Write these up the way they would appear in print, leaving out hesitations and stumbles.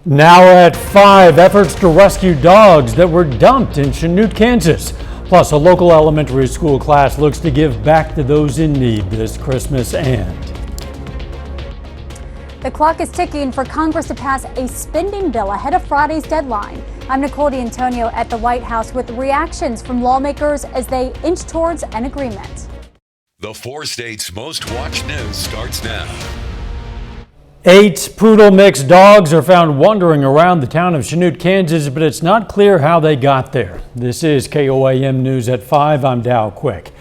Now at 5, efforts to rescue dogs that were dumped in Chanute, Kansas. Plus, a local elementary school class looks to give back to those in need this Christmas. And the clock is ticking for Congress to pass a spending bill ahead of Friday's deadline. I'm Nicole D'Antonio at the White House with reactions from lawmakers as they inch towards an agreement. The 4 states' most watched news starts now. 8 poodle mixed dogs are found wandering around the town of Chanute, Kansas, but it's not clear how they got there. This is KOAM News at 5. I'm Dow Quick.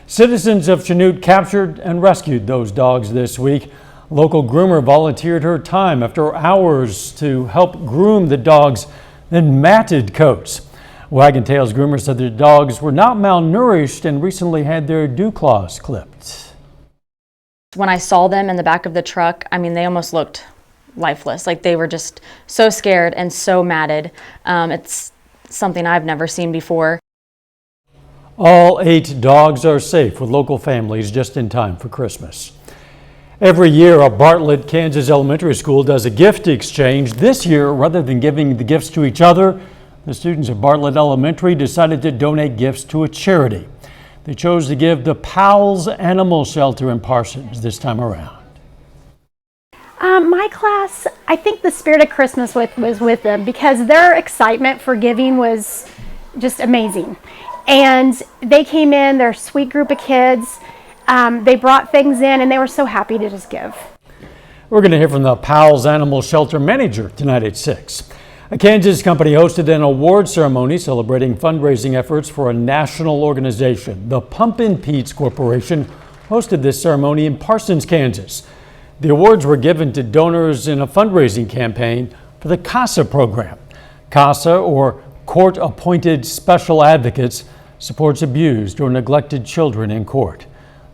Citizens of Chanute captured and rescued those dogs this week. Local groomer volunteered her time after hours to help groom the dogs, then matted coats. Wagon Tail's groomer said the dogs were not malnourished and recently had their dew claws clipped. When I saw them in the back of the truck, I mean, they almost looked lifeless. Like they were just so scared and so matted. It's something I've never seen before. All 8 dogs are safe with local families just in time for Christmas. Every year, a Bartlett, Kansas elementary school does a gift exchange. This year, rather than giving the gifts to each other, the students of Bartlett Elementary decided to donate gifts to a charity. They chose to give the Pals Animal Shelter in Parsons this time around. My class, I think the spirit of Christmas was with them because their excitement for giving was just amazing. And they came in, they're a sweet group of kids. They brought things in and they were so happy to just give. We're going to hear from the Pals Animal Shelter manager tonight at 6. A Kansas company hosted an award ceremony celebrating fundraising efforts for a national organization. The Pumpin' Pete's Corporation hosted this ceremony in Parsons, Kansas. The awards were given to donors in a fundraising campaign for the CASA program. CASA, or Court Appointed Special Advocates, supports abused or neglected children in court.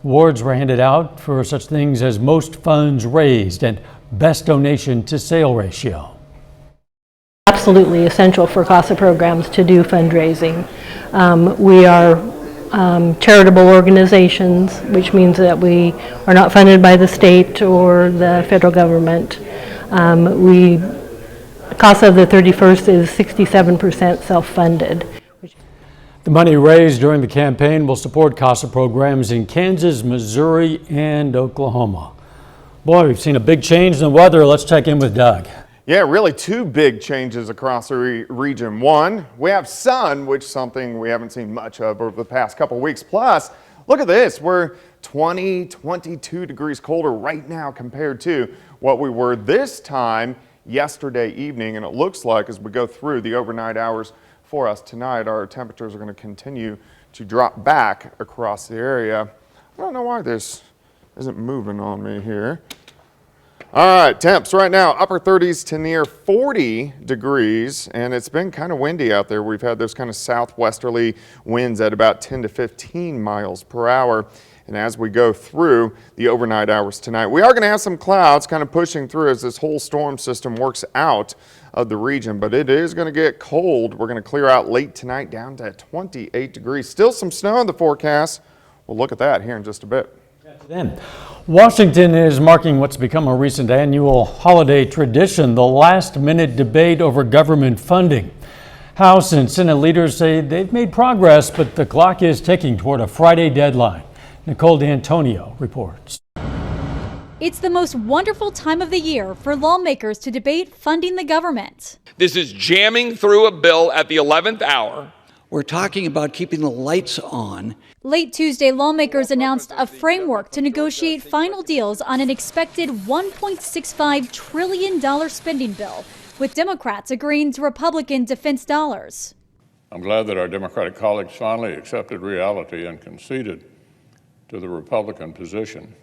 Awards were handed out for such things as most funds raised and best donation to sale ratio. Absolutely essential for CASA programs to do fundraising. We are charitable organizations, which means that we are not funded by the state or the federal government. CASA of the 31st is 67% self-funded. The money raised during the campaign will support CASA programs in Kansas, Missouri, and Oklahoma. Boy, we've seen a big change in the weather. Let's check in with Doug. Yeah, really 2 big changes across the region. One, we have sun, which is something we haven't seen much of over the past couple weeks. Plus, look at this. We're 22 degrees colder right now compared to what we were this time yesterday evening. And it looks like as we go through the overnight hours for us tonight, our temperatures are going to continue to drop back across the area. I don't know why this isn't moving on me here. All right, temps right now, upper 30s to near 40 degrees, and it's been kind of windy out there. We've had those kind of southwesterly winds at about 10 to 15 miles per hour. And as we go through the overnight hours tonight, we are going to have some clouds kind of pushing through as this whole storm system works out of the region, but it is going to get cold. We're going to clear out late tonight down to 28 degrees. Still some snow in the forecast. We'll look at that here in just a bit. Then, Washington is marking what's become a recent annual holiday tradition, the last-minute debate over government funding. House and Senate leaders say they've made progress, but the clock is ticking toward a Friday deadline. Nicole D'Antonio reports. It's the most wonderful time of the year for lawmakers to debate funding the government. This is jamming through a bill at the 11th hour. We're talking about keeping the lights on. Late Tuesday, lawmakers announced a framework to negotiate final deals on an expected $1.65 trillion spending bill, with Democrats agreeing to Republican defense dollars. I'm glad that our Democratic colleagues finally accepted reality and conceded to the Republican position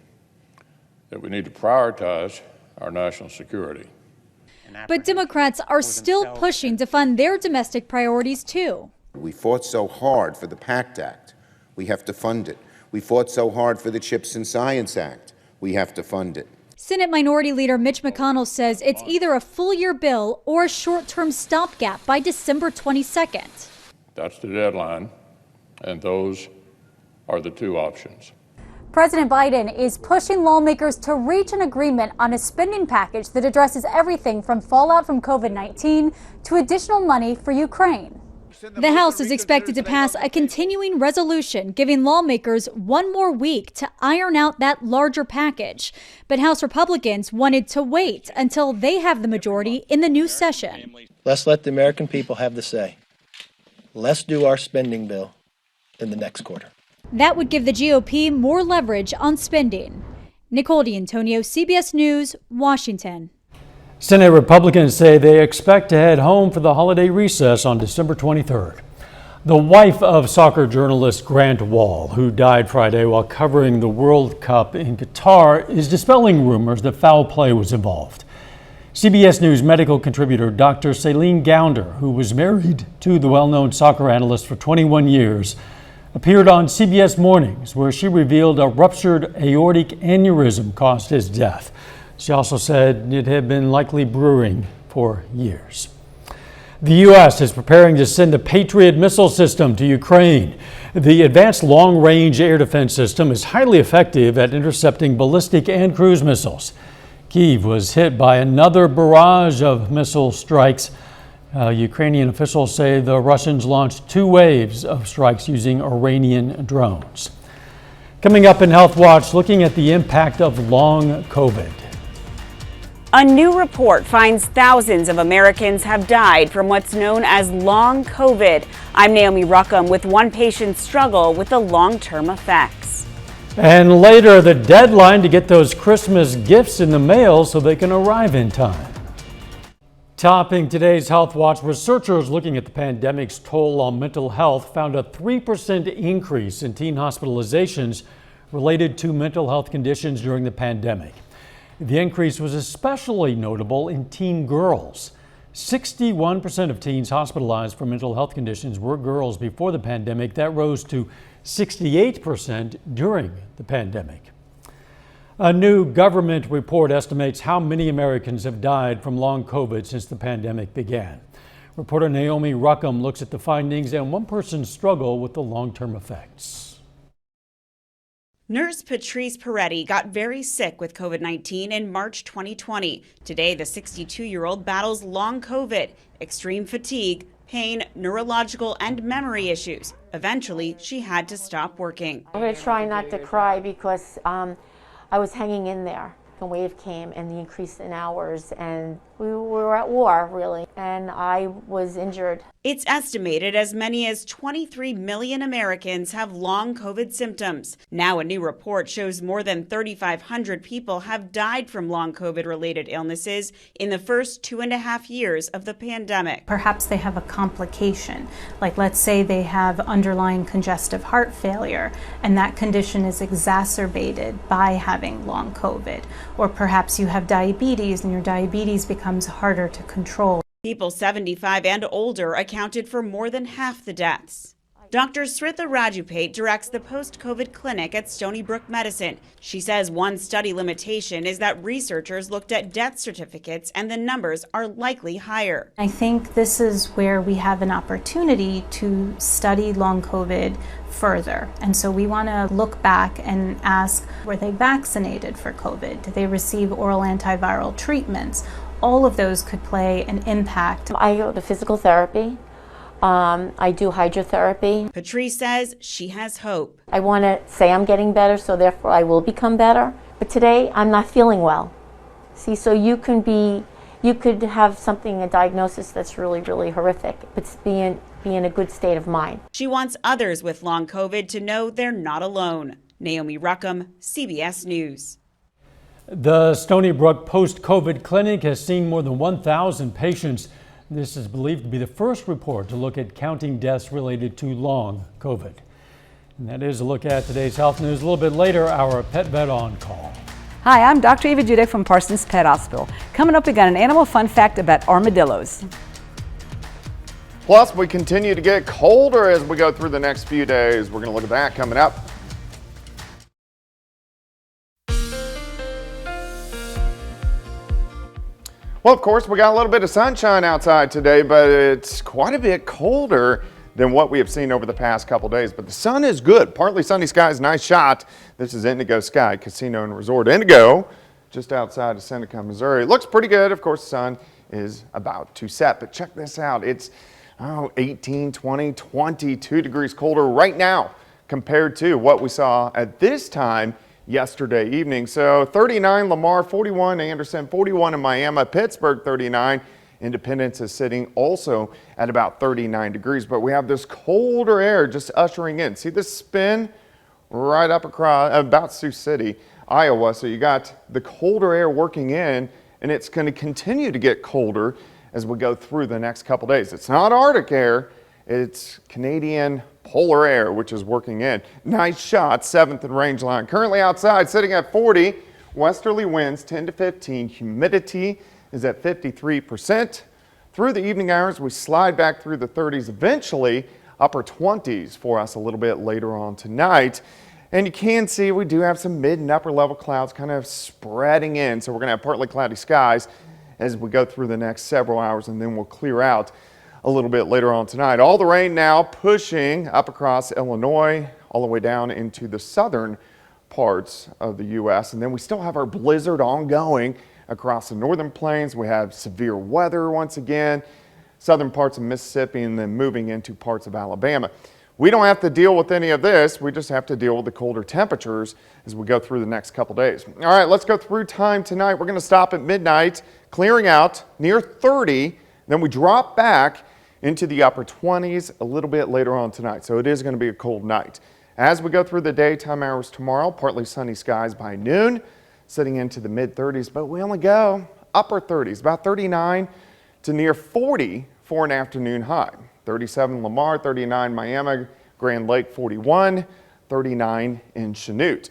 that we need to prioritize our national security. But Democrats are still pushing to fund their domestic priorities, too. We fought so hard for the PACT Act. We have to fund it. We fought so hard for the CHIPS and Science Act. We have to fund it. Senate Minority Leader Mitch McConnell says it's either a full-year bill or a short-term stopgap by December 22nd. That's the deadline, and those are the 2 options. President Biden is pushing lawmakers to reach an agreement on a spending package that addresses everything from fallout from COVID-19 to additional money for Ukraine. The House is expected to pass a continuing resolution giving lawmakers one more week to iron out that larger package. But House Republicans wanted to wait until they have the majority in the new session. Let's let the American people have the say. Let's do our spending bill in the next quarter. That would give the GOP more leverage on spending. Nicole D'Antonio, CBS News, Washington. Senate Republicans say they expect to head home for the holiday recess on December 23rd. The wife of soccer journalist Grant Wahl, who died Friday while covering the World Cup in Qatar, is dispelling rumors that foul play was involved. CBS News medical contributor Dr. Celine Gounder, who was married to the well-known soccer analyst for 21 years, appeared on CBS Mornings, where she revealed a ruptured aortic aneurysm caused his death. She also said it had been likely brewing for years. The U.S. is preparing to send a Patriot missile system to Ukraine. The advanced long-range air defense system is highly effective at intercepting ballistic and cruise missiles. Kyiv was hit by another barrage of missile strikes. Ukrainian officials say the Russians launched 2 waves of strikes using Iranian drones. Coming up in Health Watch, looking at the impact of long COVID. A new report finds thousands of Americans have died from what's known as long COVID. I'm Naomi Ruckham with one patient's struggle with the long-term effects. And later, the deadline to get those Christmas gifts in the mail so they can arrive in time. Topping today's Health Watch, researchers looking at the pandemic's toll on mental health found a 3% increase in teen hospitalizations related to mental health conditions during the pandemic. The increase was especially notable in teen girls. 61% of teens hospitalized for mental health conditions were girls before the pandemic. That rose to 68% during the pandemic. A new government report estimates how many Americans have died from long COVID since the pandemic began. Reporter Naomi Ruckham looks at the findings and one person's struggle with the long-term effects. Nurse Patrice Peretti got very sick with COVID-19 in March 2020. Today, the 62-year-old battles long COVID, extreme fatigue, pain, neurological and memory issues. Eventually, she had to stop working. I'm going to try not to cry because I was hanging in there. The wave came and the increase in hours, and we were at war, really, and I was injured. It's estimated as many as 23 million Americans have long COVID symptoms. Now a new report shows more than 3,500 people have died from long COVID-related illnesses in the first 2.5 years of the pandemic. Perhaps they have a complication, like let's say they have underlying congestive heart failure, and that condition is exacerbated by having long COVID. Or perhaps you have diabetes and your diabetes becomes harder to control. People 75 and older accounted for more than half the deaths. Dr. Sritha Rajupate directs the post-COVID clinic at Stony Brook Medicine. She says one study limitation is that researchers looked at death certificates and the numbers are likely higher. I think this is where we have an opportunity to study long COVID further. And so we want to look back and ask, were they vaccinated for COVID? Did they receive oral antiviral treatments? All of those could play an impact. I go to physical therapy. I do hydrotherapy. Patrice says she has hope. I want to say I'm getting better, so therefore I will become better. But today I'm not feeling well. See, so you could have something, a diagnosis that's really, really horrific, but be in a good state of mind. She wants others with long COVID to know they're not alone. Naomi Ruckham, CBS News. The Stony Brook Post-COVID Clinic has seen more than 1,000 patients. This is believed to be the first report to look at counting deaths related to long COVID. And that is a look at today's health news. A little bit later, our pet vet on call. Hi, I'm Dr. Eva Judek from Parsons Pet Hospital. Coming up, we got an animal fun fact about armadillos. Plus, we continue to get colder as we go through the next few days. We're going to look at that coming up. Well, of course, we got a little bit of sunshine outside today, but it's quite a bit colder than what we have seen over the past couple days. But the sun is good. Partly sunny skies, nice shot. This is Indigo Sky Casino and Resort Indigo, just outside of Seneca, Missouri. It looks pretty good. Of course, the sun is about to set, but check this out. It's 18, 20, 22 degrees colder right now compared to what we saw at this time yesterday evening. So 39 Lamar, 41 Anderson, 41 in Miami, Pittsburgh 39. Independence is sitting also at about 39 degrees, but we have this colder air just ushering in. See this spin right up across about Sioux City, Iowa. So you got the colder air working in, and it's going to continue to get colder as we go through the next couple days. It's not Arctic air, it's Canadian polar air, which is working in. Nice shot, 7th and range line. Currently outside, sitting at 40, westerly winds 10 to 15, humidity is at 53%. Through the evening hours, we slide back through the 30s, eventually upper 20s for us a little bit later on tonight. And you can see we do have some mid and upper level clouds kind of spreading in. So we're going to have partly cloudy skies as we go through the next several hours, and then we'll clear out a little bit later on tonight. All the rain now pushing up across Illinois, all the way down into the southern parts of the U.S. And then we still have our blizzard ongoing across the northern plains. We have severe weather once again, southern parts of Mississippi, and then moving into parts of Alabama. We don't have to deal with any of this. We just have to deal with the colder temperatures as we go through the next couple days. All right, let's go through time tonight. We're going to stop at midnight, clearing out near 30. Then we drop back into the upper 20s a little bit later on tonight. So it is going to be a cold night. As we go through the daytime hours tomorrow, partly sunny skies by noon, sitting into the mid 30s, but we only go upper 30s, about 39 to near 40 for an afternoon high. 37 Lamar, 39 Miami, Grand Lake 41, 39 in Chanute.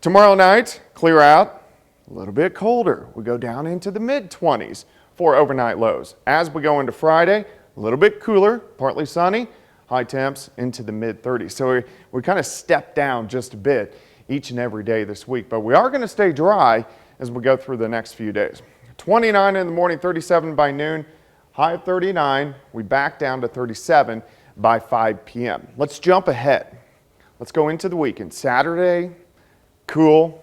Tomorrow night, clear out, a little bit colder. We go down into the mid 20s for overnight lows. As we go into Friday, a little bit cooler, partly sunny, high temps into the mid 30s. So we kind of step down just a bit each and every day this week, but we are going to stay dry as we go through the next few days. 29 in the morning, 37 by noon, high of 39. We back down to 37 by 5 p.m. Let's jump ahead. Let's go into the weekend. Saturday, cool,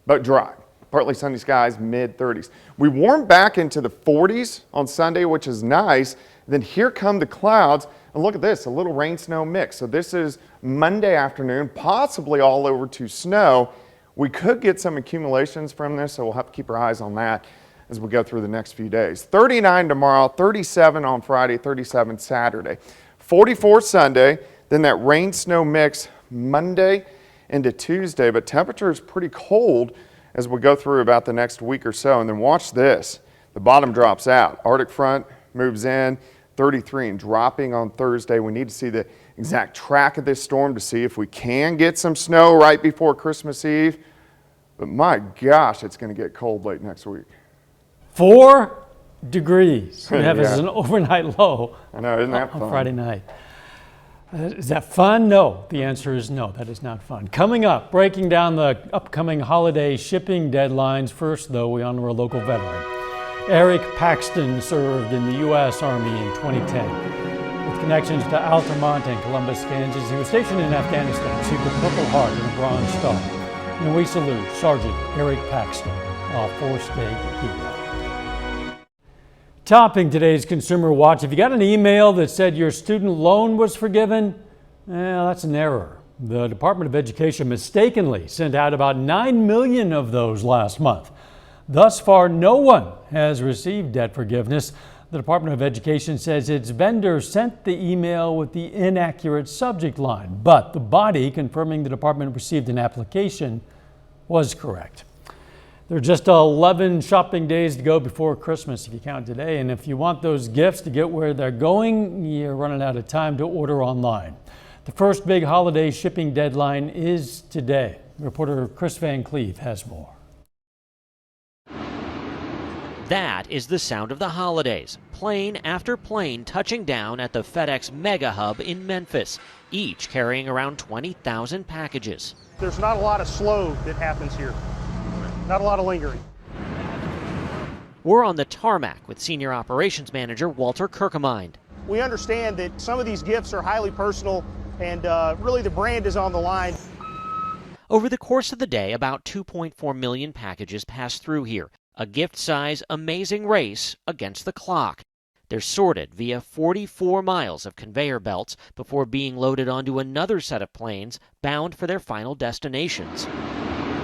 but dry. Partly sunny skies, mid 30s. We warm back into the 40s on Sunday, which is nice. Then here come the clouds. And look at this, a little rain snow mix. So this is Monday afternoon, possibly all over to snow. We could get some accumulations from this, so we'll have to keep our eyes on that as we go through the next few days. 39 tomorrow, 37 on Friday, 37 Saturday, 44 Sunday, then that rain snow mix Monday into Tuesday, but temperature is pretty cold as we go through about the next week or so. And then watch this, the bottom drops out. Arctic front moves in, 33 and dropping on Thursday. We need to see the exact track of this storm to see if we can get some snow right before Christmas Eve. But my gosh, it's going to get cold late next week. 4 degrees. We have Yeah. as an overnight low. I know, isn't that on fun? Friday night. Is that fun? No. The answer is no. That is not fun. Coming up, breaking down the upcoming holiday shipping deadlines. First, though, we honor a local veteran. Eric Paxton served in the U.S. Army in 2010. With connections to Altamont and Columbus, Kansas, he was stationed in Afghanistan, received a Purple Heart and a Bronze Star. And we salute Sergeant Eric Paxton, a four-state hero. Topping today's Consumer Watch, if you got an email that said your student loan was forgiven, that's an error. The Department of Education mistakenly sent out about 9 million of those last month. Thus far, no one has received debt forgiveness. The Department of Education says its vendor sent the email with the inaccurate subject line, but the body confirming the department received an application was correct. There are just 11 shopping days to go before Christmas if you count today, and if you want those gifts to get where they're going, you're running out of time to order online. The first big holiday shipping deadline is today. Reporter Chris Van Cleve has more. That is the sound of the holidays. Plane after plane touching down at the FedEx Mega Hub in Memphis, each carrying around 20,000 packages. There's not a lot of slow that happens here. Not a lot of lingering. We're on the tarmac with Senior Operations Manager Walter Kirkemind. we understand that some of these gifts are highly personal, and really the brand is on the line. Over the course of the day, about 2.4 million packages pass through here, a gift-size amazing race against the clock. They're sorted via 44 miles of conveyor belts before being loaded onto another set of planes bound for their final destinations,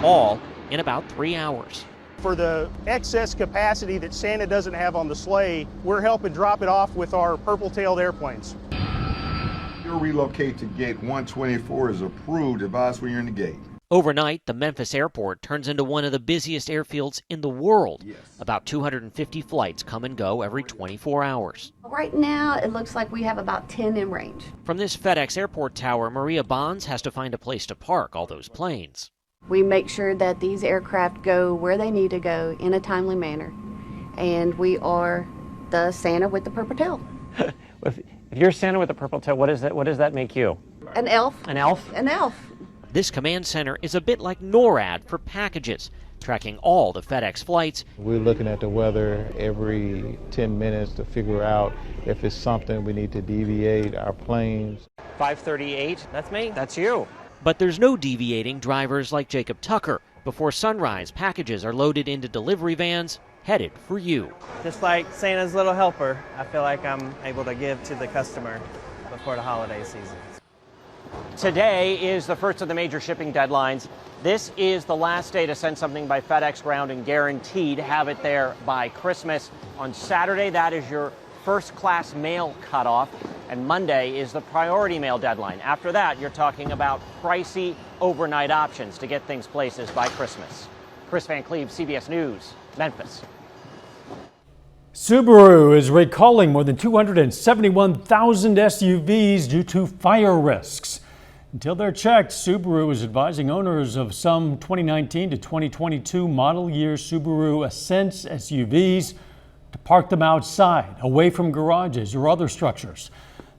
all in about 3 hours. For the excess capacity that Santa doesn't have on the sleigh, we're helping drop it off with our purple-tailed airplanes. Your relocate to gate 124 is approved. Advise when you're in the gate. Overnight, the Memphis airport turns into one of the busiest airfields in the world. Yes. About 250 flights come and go every 24 hours. Right now, it looks like we have about 10 in range. From this FedEx airport tower, Maria Bonds has to find a place to park all those planes. We make sure that these aircraft go where they need to go in a timely manner. And we are the Santa with the purple tail. If you're Santa with the purple tail, what does that make you? An elf. An elf? An elf. This command center is a bit like NORAD for packages, tracking all the FedEx flights. We're looking at the weather every 10 minutes to figure out if it's something we need to deviate our planes. 538, that's me, that's you. But there's no deviating drivers like Jacob Tucker. Before sunrise, packages are loaded into delivery vans headed for you. Just like Santa's little helper, I feel like I'm able to give to the customer before the holiday season. Today is the first of the major shipping deadlines. This is the last day to send something by FedEx Ground and guaranteed to have it there by Christmas. On Saturday, that is your first class mail cutoff, and Monday is the priority mail deadline. After that, you're talking about pricey overnight options to get things places by Christmas. Chris Van Cleve, CBS News, Memphis. Subaru is recalling more than 271,000 SUVs due to fire risks. Until they're checked, Subaru is advising owners of some 2019 to 2022 model year Subaru Ascents SUVs to park them outside, away from garages or other structures.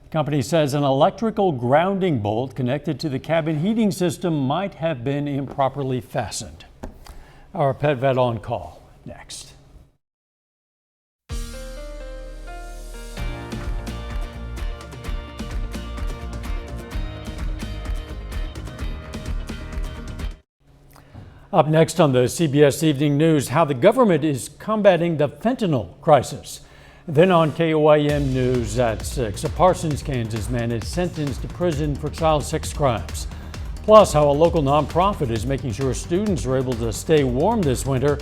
The company says an electrical grounding bolt connected to the cabin heating system might have been improperly fastened. Our pet vet on call next. Up next on the CBS Evening News, how the government is combating the fentanyl crisis. Then on KOAM News at 6, a Parsons, Kansas man is sentenced to prison for child sex crimes. Plus, how a local nonprofit is making sure students are able to stay warm this winter.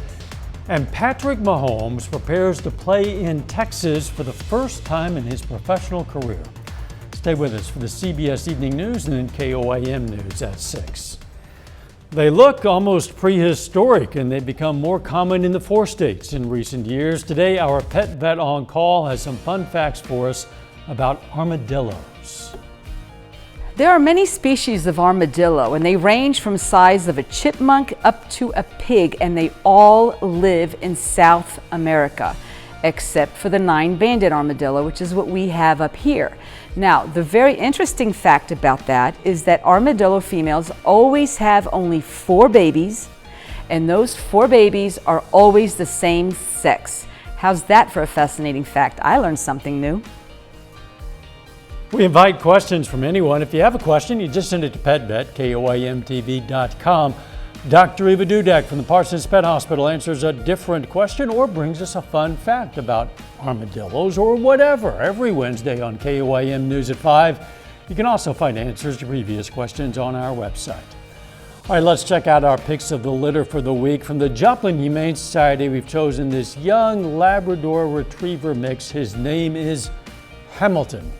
And Patrick Mahomes prepares to play in Texas for the first time in his professional career. Stay with us for the CBS Evening News and then KOAM News at 6. They look almost prehistoric, and they've become more common in the 4 states in recent years. Today, our pet vet on call has some fun facts for us about armadillos. There are many species of armadillo, and they range from size of a chipmunk up to a pig, and they all live in South America, except for the 9-banded armadillo, which is what we have up here. Now, the very interesting fact about that is that armadillo females always have only 4 babies, and those 4 babies are always the same sex. How's that for a fascinating fact? I learned something new. We invite questions from anyone. If you have a question, you just send it to PetVet, KOAMTV.com. Dr. Eva Dudek from the Parsons Pet Hospital answers a different question or brings us a fun fact about armadillos or whatever every Wednesday on KOAM News at 5. You can also find answers to previous questions on our website. All right, let's check out our picks of the litter for the week. From the Joplin Humane Society, we've chosen this young Labrador Retriever mix. His name is Hamilton.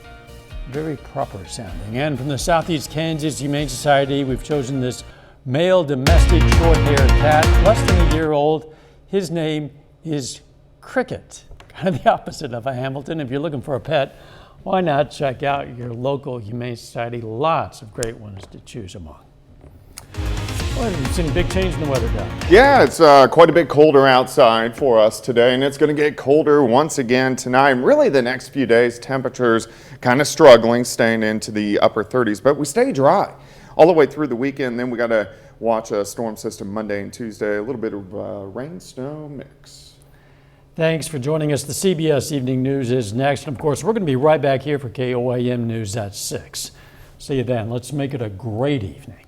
Very proper sounding. And from the Southeast Kansas Humane Society, we've chosen this male domestic short-haired cat, less than a year old. His name is Cricket. Kind of the opposite of a Hamilton. If you're looking for a pet, why not check out your local Humane Society? Lots of great ones to choose among. Well, you've seen a big change in the weather down there. Yeah, it's quite a bit colder outside for us today, and it's going to get colder once again tonight. And really the next few days, temperatures kind of struggling, staying into the upper 30s, but we stay dry all the way through the weekend. Then we got to watch a storm system Monday and Tuesday, a little bit of rain, snow mix. Thanks for joining us. The CBS Evening News is next. And of course, we're going to be right back here for KOAM News at 6. See you then. Let's make it a great evening.